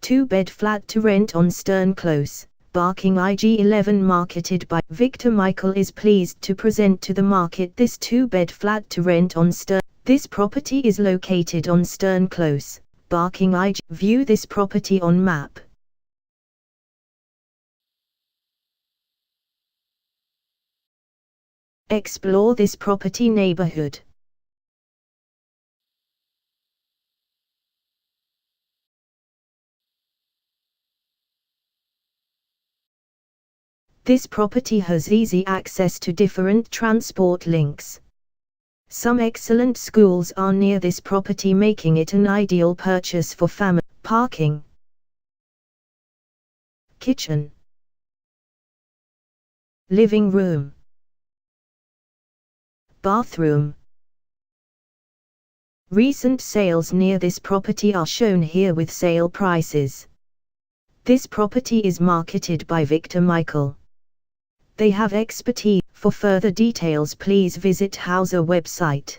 2-bed flat to rent on Stern Close, Barking IG11 marketed by Victor Michael is pleased to present to the market this 2-bed flat to rent on Stern. This property is located on Stern Close, Barking IG. View this property on map. Explore this property neighborhood. This property has easy access to different transport links. Some excellent schools are near this property, making it an ideal purchase for family. Parking, kitchen, living room, bathroom. Recent sales near this property are shown here with sale prices. This property is marketed by Victor Michael. They have expertise. For further details, please visit Houser website.